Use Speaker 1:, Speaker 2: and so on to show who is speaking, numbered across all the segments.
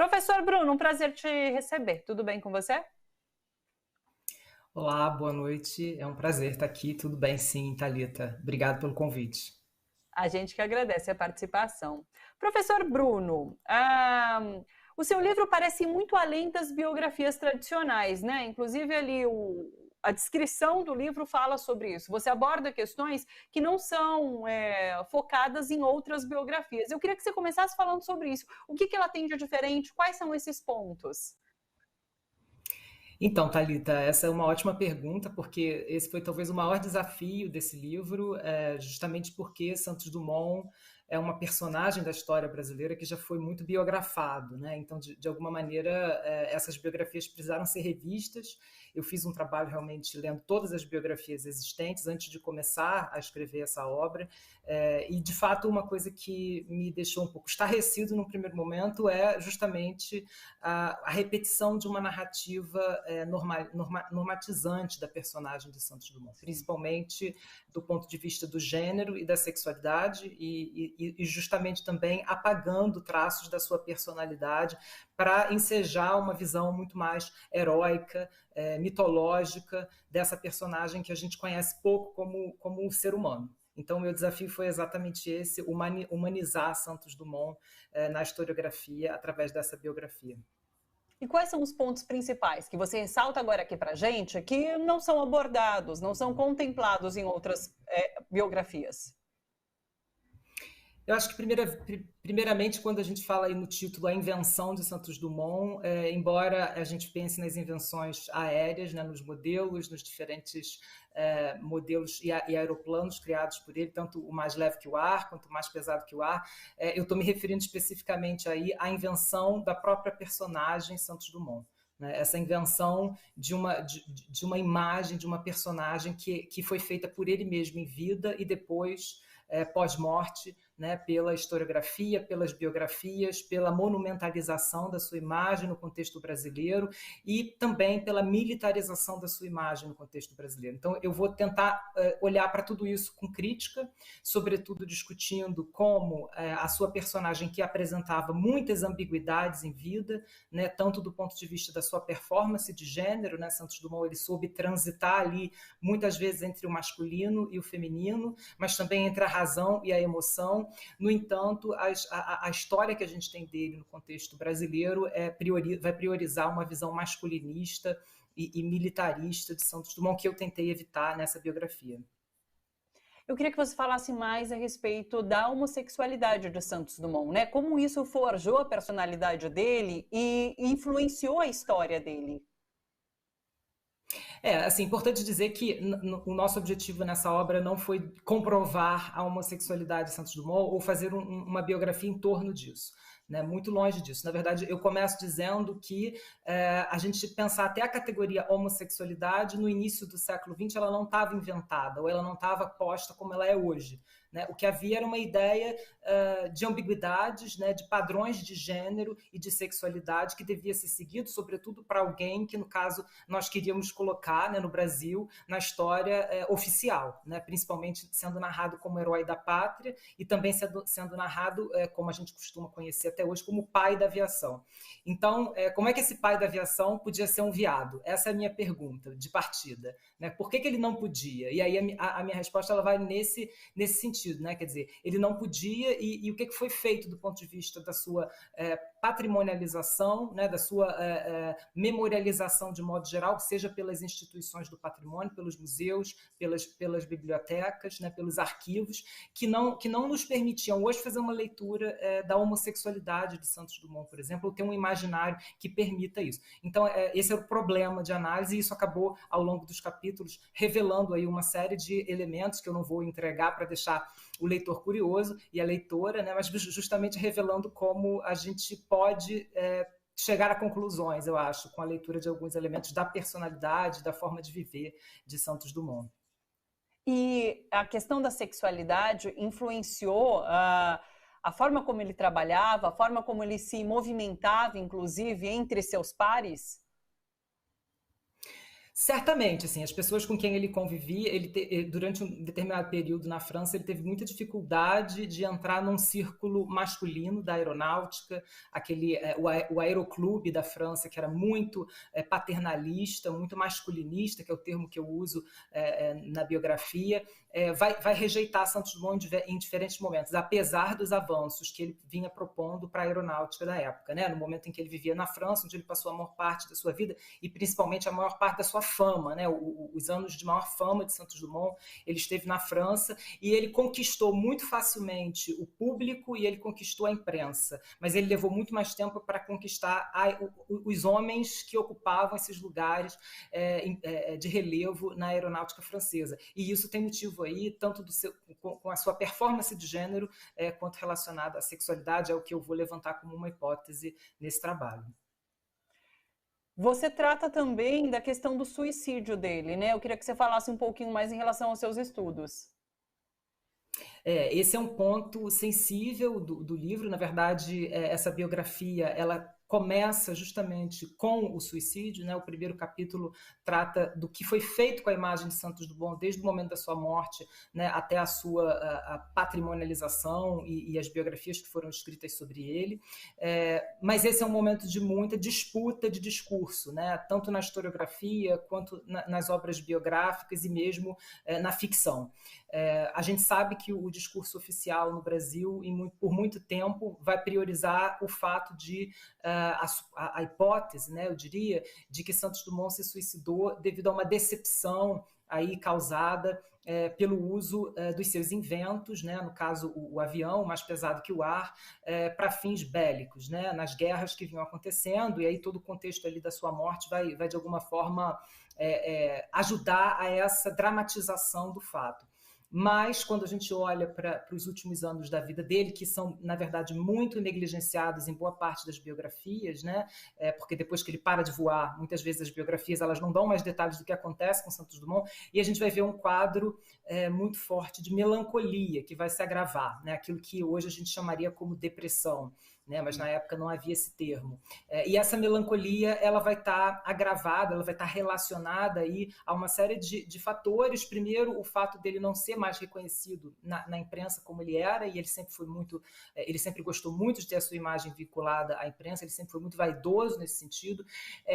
Speaker 1: Professor Bruno, um prazer te receber. Tudo bem com você?
Speaker 2: Olá, boa noite. É um prazer estar aqui. Tudo bem, sim, Thalita. Obrigado pelo convite.
Speaker 1: A gente que agradece a participação. Professor Bruno, o seu livro parece muito além das biografias tradicionais, né? Inclusive ali a descrição do livro fala sobre isso. Você aborda questões que não são focadas em outras biografias. Eu queria que você começasse falando sobre isso. O que ela tem de diferente? Quais são esses pontos?
Speaker 2: Então, Thalita, essa é uma ótima pergunta, porque esse foi talvez o maior desafio desse livro, justamente porque Santos Dumont é uma personagem da história brasileira que já foi muito biografado, né? Então, de alguma maneira, essas biografias precisaram ser revistas. Eu fiz um trabalho realmente lendo todas as biografias existentes antes de começar a escrever essa obra, e, de fato, uma coisa que me deixou um pouco estarrecido num primeiro momento é justamente a repetição de uma narrativa normatizante da personagem de Santos Dumont, principalmente do ponto de vista do gênero e da sexualidade, e justamente também apagando traços da sua personalidade para ensejar uma visão muito mais heróica, mitológica dessa personagem que a gente conhece pouco como um ser humano. Então, o meu desafio foi exatamente esse, humanizar Santos Dumont na historiografia através dessa biografia.
Speaker 1: E quais são os pontos principais que você ressalta agora aqui para a gente que não são abordados, não são contemplados em outras biografias?
Speaker 2: Eu acho que, primeiramente, quando a gente fala aí no título A Invenção de Santos Dumont, embora a gente pense nas invenções aéreas, né, nos modelos, nos diferentes modelos e aeroplanos criados por ele, tanto o mais leve que o ar, quanto o mais pesado que o ar, eu estou me referindo especificamente aí à invenção da própria personagem Santos Dumont. Essa invenção de uma imagem, de uma personagem que foi feita por ele mesmo em vida e depois, pós-morte, né, pela historiografia, pelas biografias, pela monumentalização da sua imagem no contexto brasileiro e também pela militarização da sua imagem no contexto brasileiro. Então, eu vou tentar olhar para tudo isso com crítica, sobretudo discutindo como a sua personagem, que apresentava muitas ambiguidades em vida, né, tanto do ponto de vista da sua performance de gênero, né, Santos Dumont ele soube transitar ali muitas vezes entre o masculino e o feminino, mas também entre a razão e a emoção. No entanto, a história que a gente tem dele no contexto brasileiro vai priorizar uma visão masculinista e militarista de Santos Dumont, que eu tentei evitar nessa biografia.
Speaker 1: Eu queria que você falasse mais a respeito da homossexualidade de Santos Dumont, né? Como isso forjou a personalidade dele e influenciou a história dele.
Speaker 2: Assim, importante dizer que o nosso objetivo nessa obra não foi comprovar a homossexualidade de Santos Dumont ou fazer uma biografia em torno disso. Né, muito longe disso. Na verdade, eu começo dizendo que a gente pensar até a categoria homossexualidade no início do século XX, ela não estava inventada, ou ela não estava posta como ela é hoje. Né? O que havia era uma ideia de ambiguidades, né, de padrões de gênero e de sexualidade que devia ser seguido, sobretudo para alguém que, no caso, nós queríamos colocar, né, no Brasil, na história oficial, né, principalmente sendo narrado como herói da pátria e também sendo narrado, como a gente costuma conhecer até hoje, como pai da aviação. Então, como é que esse pai da aviação podia ser um viado? Essa é a minha pergunta de partida. Né? Por que ele não podia? E aí a minha resposta ela vai nesse sentido. Né? Quer dizer, ele não podia e o que foi feito do ponto de vista da sua patrimonialização, né? Da sua memorialização de modo geral, seja pelas instituições do patrimônio, pelos museus, pelas bibliotecas, né? Pelos arquivos, que não nos permitiam hoje fazer uma leitura da homossexualidade de Santos Dumont, por exemplo, ou ter um imaginário que permita isso. Então, esse é o problema de análise, e isso acabou, ao longo dos capítulos, revelando aí uma série de elementos que eu não vou entregar para deixar o leitor curioso e a leitora, né, mas justamente revelando como a gente pode chegar a conclusões, eu acho, com a leitura de alguns elementos da personalidade, da forma de viver de Santos Dumont.
Speaker 1: E a questão da sexualidade influenciou a forma como ele trabalhava, a forma como ele se movimentava, inclusive, entre seus pares?
Speaker 2: Certamente, assim, as pessoas com quem ele convivia, durante um determinado período na França, ele teve muita dificuldade de entrar num círculo masculino da aeronáutica, o aeroclube da França, que era muito paternalista, muito masculinista, que é o termo que eu uso na biografia, vai rejeitar Santos Dumont em diferentes momentos, apesar dos avanços que ele vinha propondo para a aeronáutica da época, né? No momento em que ele vivia na França, onde ele passou a maior parte da sua vida e principalmente a maior parte da sua fama, né? Os anos de maior fama de Santos Dumont, ele esteve na França e ele conquistou muito facilmente o público e ele conquistou a imprensa, mas ele levou muito mais tempo para conquistar os homens que ocupavam esses lugares de relevo na aeronáutica francesa. E isso tem motivo aí, tanto com a sua performance de gênero, quanto relacionado à sexualidade, é o que eu vou levantar como uma hipótese nesse trabalho.
Speaker 1: Você trata também da questão do suicídio dele, né? Eu queria que você falasse um pouquinho mais em relação aos seus estudos.
Speaker 2: Esse é um ponto sensível do livro. Na verdade, essa biografia, ela começa justamente com o suicídio, né? O primeiro capítulo trata do que foi feito com a imagem de Santos Dumont desde o momento da sua morte, né, até a sua patrimonialização e as biografias que foram escritas sobre ele. Mas esse é um momento de muita disputa de discurso, né? Tanto na historiografia quanto nas obras biográficas e mesmo na ficção. A gente sabe que o discurso oficial no Brasil, por muito tempo, vai priorizar o fato de a hipótese, né, eu diria, de que Santos Dumont se suicidou devido a uma decepção aí causada pelo uso dos seus inventos, né, no caso o avião, mais pesado que o ar, para fins bélicos, né, nas guerras que vinham acontecendo, e aí todo o contexto ali da sua morte vai de alguma forma ajudar a essa dramatização do fato. Mas, quando a gente olha para os últimos anos da vida dele, que são, na verdade, muito negligenciados em boa parte das biografias, né? Porque depois que ele para de voar, muitas vezes as biografias elas não dão mais detalhes do que acontece com Santos Dumont, e a gente vai ver um quadro muito forte de melancolia, que vai se agravar, né? Aquilo que hoje a gente chamaria como depressão. Né, mas na época não havia esse termo. E essa melancolia ela vai estar agravada, ela vai estar relacionada aí a uma série de fatores. Primeiro, o fato dele não ser mais reconhecido na imprensa como ele era, e ele sempre gostou muito de ter a sua imagem vinculada à imprensa, ele sempre foi muito vaidoso nesse sentido.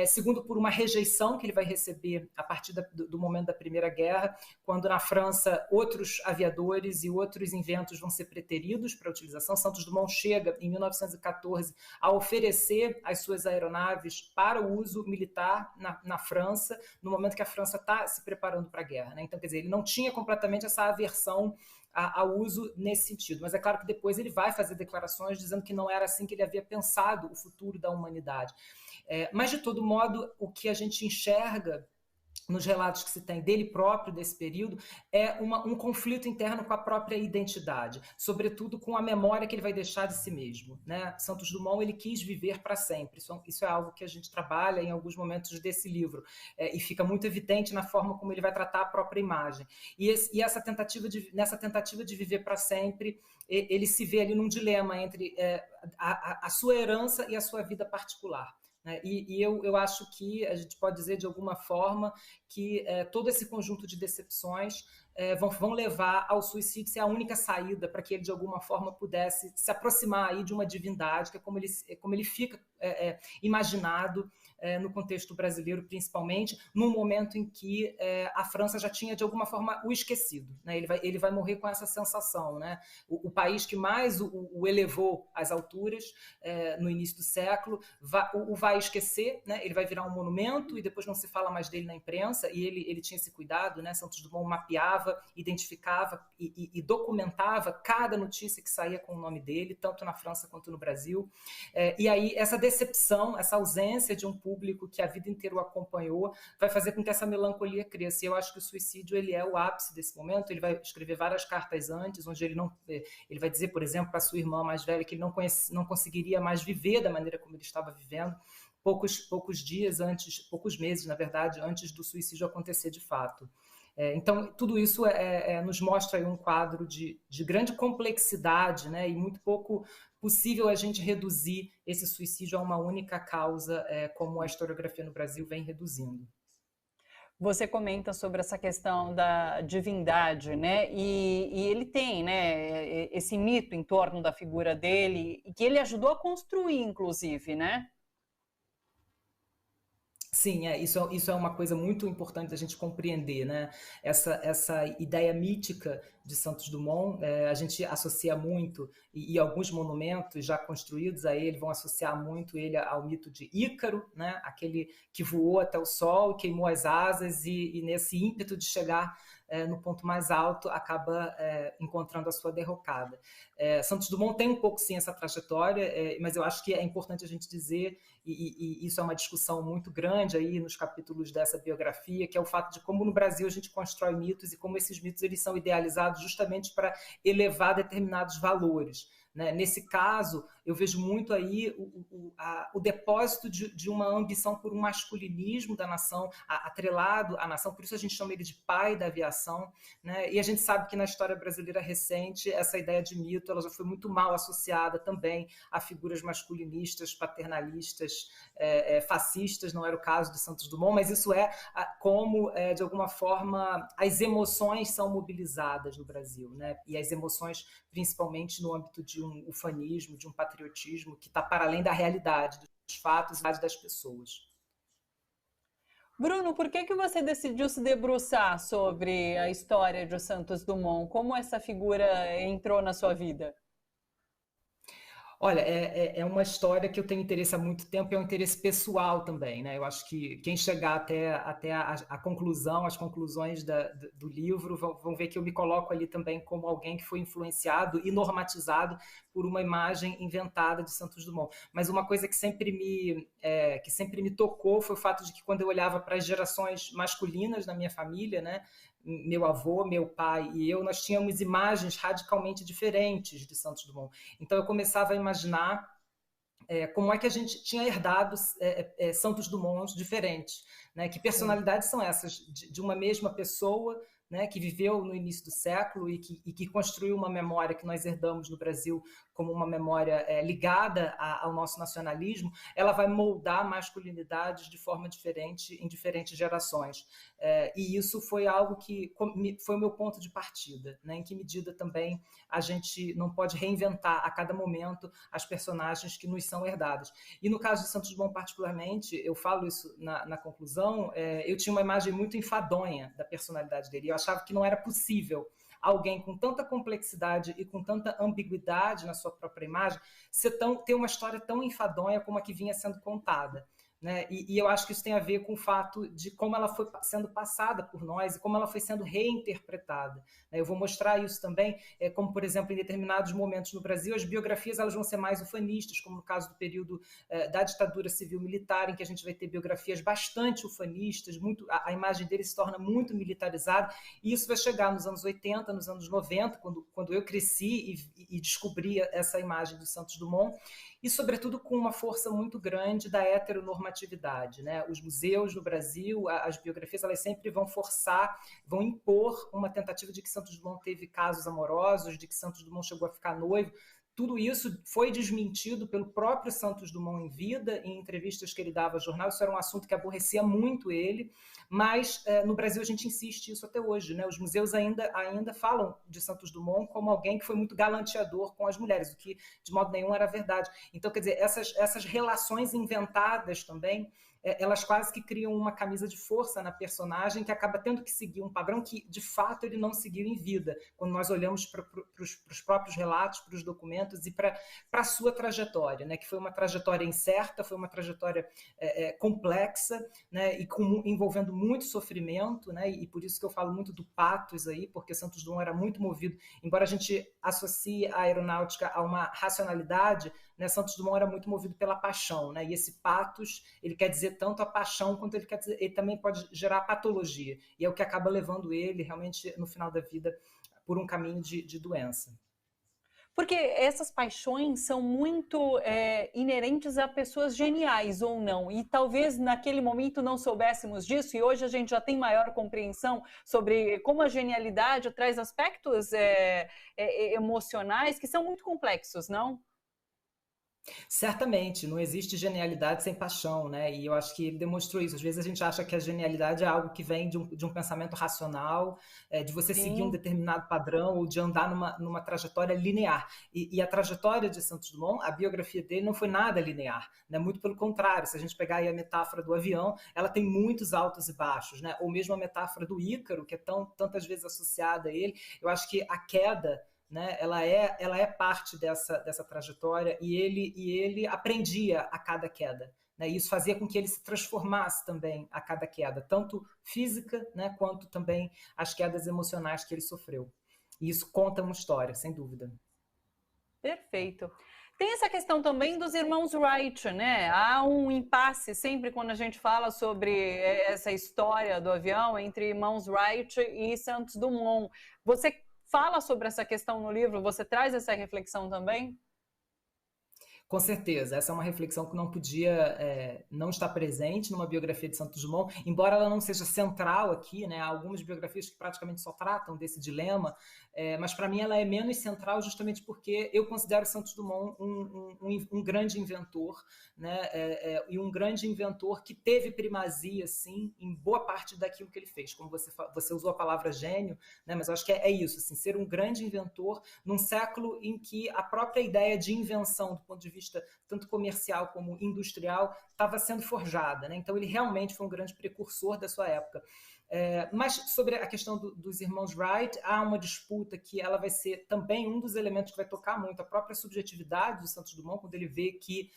Speaker 2: Segundo, por uma rejeição que ele vai receber a partir do momento da Primeira Guerra, quando na França outros aviadores e outros inventos vão ser preteridos para a utilização. Santos Dumont chega em 1914 a oferecer as suas aeronaves para o uso militar na França, no momento que a França está se preparando para a guerra, né? Então, quer dizer, ele não tinha completamente essa aversão ao uso nesse sentido, mas é claro que depois ele vai fazer declarações dizendo que não era assim que ele havia pensado o futuro da humanidade. Mas, de todo modo, o que a gente enxerga nos relatos que se tem dele próprio, desse período, um conflito interno com a própria identidade, sobretudo com a memória que ele vai deixar de si mesmo, né? Santos Dumont, ele quis viver para sempre, isso é algo que a gente trabalha em alguns momentos desse livro, e fica muito evidente na forma como ele vai tratar a própria imagem. Nessa tentativa de viver para sempre, ele se vê ali num dilema entre a sua herança e a sua vida particular. E eu acho que a gente pode dizer de alguma forma que todo esse conjunto de decepções vão levar ao suicídio ser a única saída para que ele de alguma forma pudesse se aproximar aí de uma divindade, que é como ele fica imaginado no contexto brasileiro, principalmente, num momento em que a França já tinha, de alguma forma, o esquecido, né? Ele vai morrer com essa sensação, né? O país que mais o elevou às alturas no início do século o vai esquecer, né? Ele vai virar um monumento e depois não se fala mais dele na imprensa, e ele tinha esse cuidado, né? Santos Dumont mapeava, identificava e documentava cada notícia que saía com o nome dele, tanto na França quanto no Brasil. E aí essa decepção, essa ausência de um público que a vida inteira o acompanhou, vai fazer com que essa melancolia cresça. E eu acho que o suicídio ele é o ápice desse momento. Ele vai escrever várias cartas antes, onde ele vai dizer, por exemplo, para sua irmã mais velha que ele não conseguiria mais viver da maneira como ele estava vivendo, poucos dias antes, poucos meses, na verdade, antes do suicídio acontecer de fato. Então, tudo isso nos mostra aí um quadro de grande complexidade, né, e muito pouco possível a gente reduzir esse suicídio a uma única causa, como a historiografia no Brasil vem reduzindo.
Speaker 1: Você comenta sobre essa questão da divindade, né? E ele tem, né, esse mito em torno da figura dele, que ele ajudou a construir, inclusive, né?
Speaker 2: Sim, isso é uma coisa muito importante da gente compreender, né? Essa ideia mítica de Santos Dumont, a gente associa muito, e alguns monumentos já construídos a ele vão associar muito ele ao mito de Ícaro, né? Aquele que voou até o sol, queimou as asas e nesse ímpeto de chegar no ponto mais alto acaba encontrando a sua derrocada. Santos Dumont tem um pouco sim essa trajetória, mas eu acho que é importante a gente dizer, e isso é uma discussão muito grande aí nos capítulos dessa biografia, que é o fato de como no Brasil a gente constrói mitos e como esses mitos eles são idealizados justamente para elevar determinados valores. Né? Nesse caso, eu vejo muito aí o depósito de uma ambição por um masculinismo da nação, atrelado à nação, por isso a gente chama ele de pai da aviação, né? E a gente sabe que na história brasileira recente, essa ideia de mito ela já foi muito mal associada também a figuras masculinistas, paternalistas, fascistas, não era o caso de Santos Dumont, mas isso como, de alguma forma, as emoções são mobilizadas no Brasil, né? E as emoções, principalmente no âmbito de um ufanismo, de um patriotismo que está para além da realidade, dos fatos e das pessoas.
Speaker 1: Bruno, por que você decidiu se debruçar sobre a história de Santos Dumont? Como essa figura entrou na sua vida?
Speaker 2: Olha, é uma história que eu tenho interesse há muito tempo e é um interesse pessoal também, né? Eu acho que quem chegar até a conclusão, as conclusões do livro, vão ver que eu me coloco ali também como alguém que foi influenciado e normatizado por uma imagem inventada de Santos Dumont. Mas uma coisa que sempre me tocou foi o fato de que quando eu olhava para as gerações masculinas na minha família, né? Meu avô, meu pai e eu, nós tínhamos imagens radicalmente diferentes de Santos Dumont. Então eu começava a imaginar como é que a gente tinha herdado Santos Dumont diferentes, né? Que personalidades são essas de uma mesma pessoa, né, que viveu no início do século e que construiu uma memória que nós herdamos no Brasil como uma memória ligada ao nosso nacionalismo, ela vai moldar masculinidades de forma diferente em diferentes gerações. E isso foi algo que foi o meu ponto de partida, né? Em que medida também a gente não pode reinventar a cada momento as personagens que nos são herdadas. E no caso de Santos Dumont particularmente, eu falo isso na conclusão, eu tinha uma imagem muito enfadonha da personalidade dele. Eu achava que não era possível alguém com tanta complexidade e com tanta ambiguidade na sua própria imagem ter uma história tão enfadonha como a que vinha sendo contada. Né? E eu acho que isso tem a ver com o fato de como ela foi sendo passada por nós e como ela foi sendo reinterpretada. Né? Eu vou mostrar isso também, como, por exemplo, em determinados momentos no Brasil, as biografias elas vão ser mais ufanistas, como no caso do período da ditadura civil-militar, em que a gente vai ter biografias bastante ufanistas, a imagem dele se torna muito militarizada, e isso vai chegar nos anos 80, nos anos 90, quando eu cresci e descobri essa imagem do Santos Dumont, e, sobretudo, com uma força muito grande da heteronormatividade. Né? Os museus no Brasil, as biografias, elas sempre vão impor uma tentativa de que Santos Dumont teve casos amorosos, de que Santos Dumont chegou a ficar noivo. Tudo isso foi desmentido pelo próprio Santos Dumont em vida, em entrevistas que ele dava ao jornal. Isso era um assunto que aborrecia muito ele, mas no Brasil a gente insiste isso até hoje. Né? Os museus ainda falam de Santos Dumont como alguém que foi muito galanteador com as mulheres, o que de modo nenhum era verdade. Então, quer dizer, essas relações inventadas também, elas quase que criam uma camisa de força na personagem que acaba tendo que seguir um padrão que, de fato, ele não seguiu em vida, quando nós olhamos para os próprios relatos, para os documentos e para a sua trajetória, né? Que foi uma trajetória incerta, foi uma trajetória complexa, né? E envolvendo muito sofrimento, né? E por isso que eu falo muito do pathos aí, porque Santos Dumont era muito movido, embora a gente associe a aeronáutica a uma racionalidade, né? Santos Dumont era muito movido pela paixão, né? E esse pathos, ele quer dizer tanto a paixão quanto ele também pode gerar patologia, e é o que acaba levando ele realmente no final da vida por um caminho de doença.
Speaker 1: Porque essas paixões são muito inerentes a pessoas geniais ou não, e talvez naquele momento não soubéssemos disso, e hoje a gente já tem maior compreensão sobre como a genialidade traz aspectos emocionais que são muito complexos, não?
Speaker 2: Certamente, não existe genialidade sem paixão, né? E eu acho que ele demonstrou isso. Às vezes a gente acha que a genialidade é algo que vem de um pensamento racional, de você seguir um
Speaker 1: Sim,
Speaker 2: determinado padrão ou de andar numa trajetória linear. E a trajetória de Santos Dumont, a biografia dele não foi nada linear, né? Muito pelo contrário, se a gente pegar aí a metáfora do avião, ela tem muitos altos e baixos, né? Ou mesmo a metáfora do Ícaro, que é tantas vezes associada a ele, eu acho que a queda, né, ela é parte dessa trajetória e ele aprendia a cada queda. Né, e isso fazia com que ele se transformasse também a cada queda, tanto física, né, quanto também as quedas emocionais que ele sofreu. E isso conta uma história, sem dúvida.
Speaker 1: perfeito. Tem essa questão também dos irmãos Wright, né? Há um impasse sempre quando a gente fala sobre essa história do avião entre irmãos Wright e Santos Dumont. Você fala sobre essa questão no livro? Você traz essa reflexão também?
Speaker 2: Com certeza, essa é uma reflexão que não podia não estar presente numa biografia de Santos Dumont, embora ela não seja central aqui, né? Há algumas biografias que praticamente só tratam desse dilema, mas para mim ela é menos central justamente porque eu considero Santos Dumont um grande inventor, né? E um grande inventor que teve primazia, sim, em boa parte daquilo que ele fez. Como você usou a palavra gênio, né? Mas eu acho que é isso, assim, ser um grande inventor num século em que a própria ideia de invenção, do ponto de vista tanto comercial como industrial, estava sendo forjada. Né? Então, ele realmente foi um grande precursor da sua época. Mas sobre a questão dos irmãos Wright, há uma disputa que ela vai ser também um dos elementos que vai tocar muito a própria subjetividade do Santos Dumont, quando ele vê que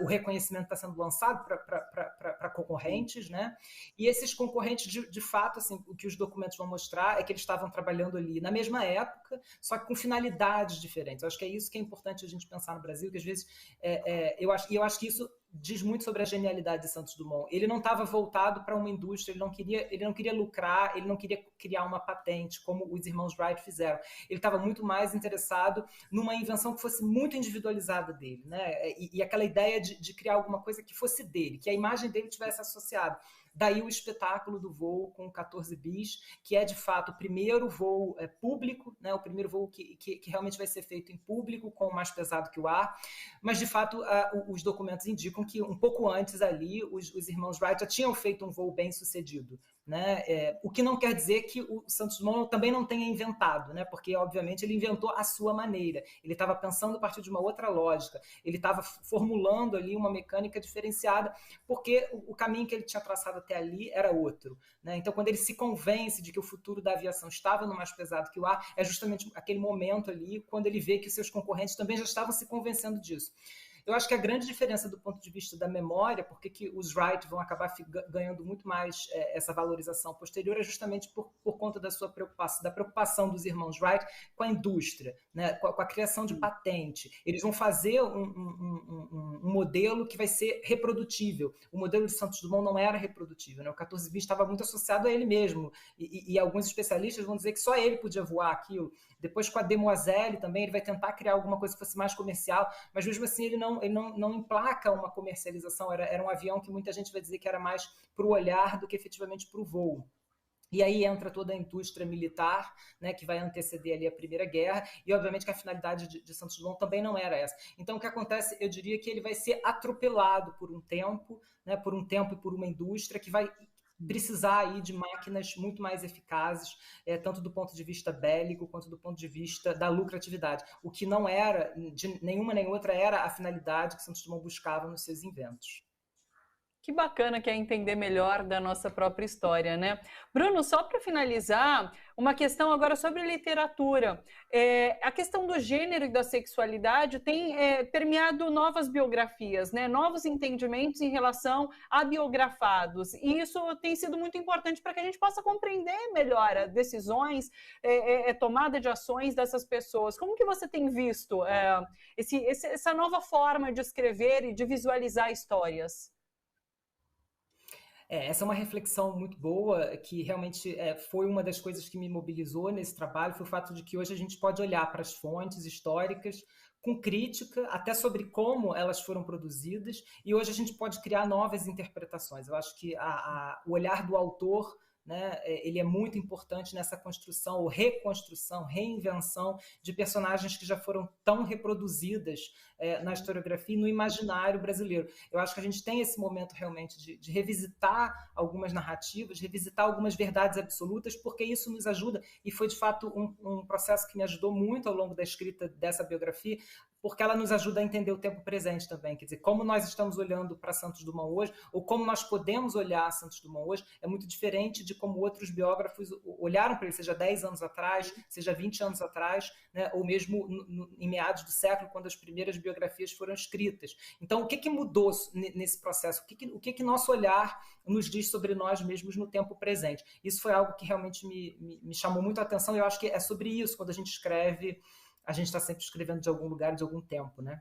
Speaker 2: o reconhecimento está sendo lançado para concorrentes, né? E esses concorrentes, de fato, assim, o que os documentos vão mostrar é que eles estavam trabalhando ali na mesma época, só que com finalidades diferentes. Eu acho que é isso que é importante a gente pensar no Brasil, que às vezes eu acho que isso diz muito sobre a genialidade de Santos Dumont. Ele não estava voltado para uma indústria, ele não queria lucrar, ele não queria criar uma patente, como os irmãos Wright fizeram. Ele estava muito mais interessado numa invenção que fosse muito individualizada dele, né? E aquela ideia de criar alguma coisa que fosse dele, que a imagem dele tivesse associada. Daí o espetáculo do voo com 14 bis, que é de fato o primeiro voo público, né? O primeiro voo que realmente vai ser feito em público, com o mais pesado que o ar. Mas de fato os documentos indicam que um pouco antes ali os irmãos Wright já tinham feito um voo bem sucedido. Né? O que não quer dizer que o Santos Dumont também não tenha inventado, né? Porque obviamente ele inventou a sua maneira, ele estava pensando a partir de uma outra lógica, ele estava formulando ali uma mecânica diferenciada, porque o caminho que ele tinha traçado até ali era outro. Né? Então, quando ele se convence de que o futuro da aviação estava no mais pesado que o ar, é justamente aquele momento ali, quando ele vê que os seus concorrentes também já estavam se convencendo disso. Eu acho que a grande diferença do ponto de vista da memória, porque que os Wright vão acabar ganhando muito mais essa valorização posterior, é justamente por conta da sua preocupação, da preocupação dos irmãos Wright com a indústria, né, com a criação de patente. Eles vão fazer um modelo que vai ser reprodutível. O modelo de Santos Dumont não era reprodutível. Né? O 14 bis estava muito associado a ele mesmo. E alguns especialistas vão dizer que só ele podia voar aquilo. Depois, com a Demoiselle também, ele vai tentar criar alguma coisa que fosse mais comercial, mas mesmo assim ele não emplaca uma comercialização. Era um avião que muita gente vai dizer que era mais para o olhar do que efetivamente para o voo. E aí entra toda a indústria militar, né, que vai anteceder ali a Primeira Guerra, e obviamente que a finalidade de Santos Dumont também não era essa. Então o que acontece, eu diria que ele vai ser atropelado por um tempo, né, e por uma indústria que vai precisar aí de máquinas muito mais eficazes, tanto do ponto de vista bélico quanto do ponto de vista da lucratividade. O que não era, de nenhuma nem outra, era a finalidade que Santos Dumont buscava nos seus inventos.
Speaker 1: Que bacana que é entender melhor da nossa própria história, né? Bruno, só para finalizar, uma questão agora sobre literatura. A questão do gênero e da sexualidade tem permeado novas biografias, né? Novos entendimentos em relação a biografados. E isso tem sido muito importante para que a gente possa compreender melhor as decisões, tomada de ações dessas pessoas. Como que você tem visto essa nova forma de escrever e de visualizar histórias?
Speaker 2: Essa é uma reflexão muito boa, que realmente foi uma das coisas que me mobilizou nesse trabalho, foi o fato de que hoje a gente pode olhar para as fontes históricas com crítica, até sobre como elas foram produzidas, e hoje a gente pode criar novas interpretações. Eu acho que o olhar do autor, né, ele é muito importante nessa construção, ou reconstrução, reinvenção de personagens que já foram tão reproduzidas na historiografia e no imaginário brasileiro. Eu acho que a gente tem esse momento realmente de revisitar algumas narrativas, revisitar algumas verdades absolutas, porque isso nos ajuda, e foi de fato um processo que me ajudou muito ao longo da escrita dessa biografia, porque ela nos ajuda a entender o tempo presente também. Quer dizer, como nós estamos olhando para Santos Dumont hoje, ou como nós podemos olhar Santos Dumont hoje, é muito diferente de como outros biógrafos olharam para ele, seja 10 anos atrás, seja 20 anos atrás, né, ou mesmo em meados do século, quando as primeiras biografias foram escritas. Então, o que mudou nesse processo? O que nosso olhar nos diz sobre nós mesmos no tempo presente? Isso foi algo que realmente me chamou muito a atenção, e eu acho que é sobre isso, quando a gente escreve, a gente está sempre escrevendo de algum lugar, de algum tempo, né?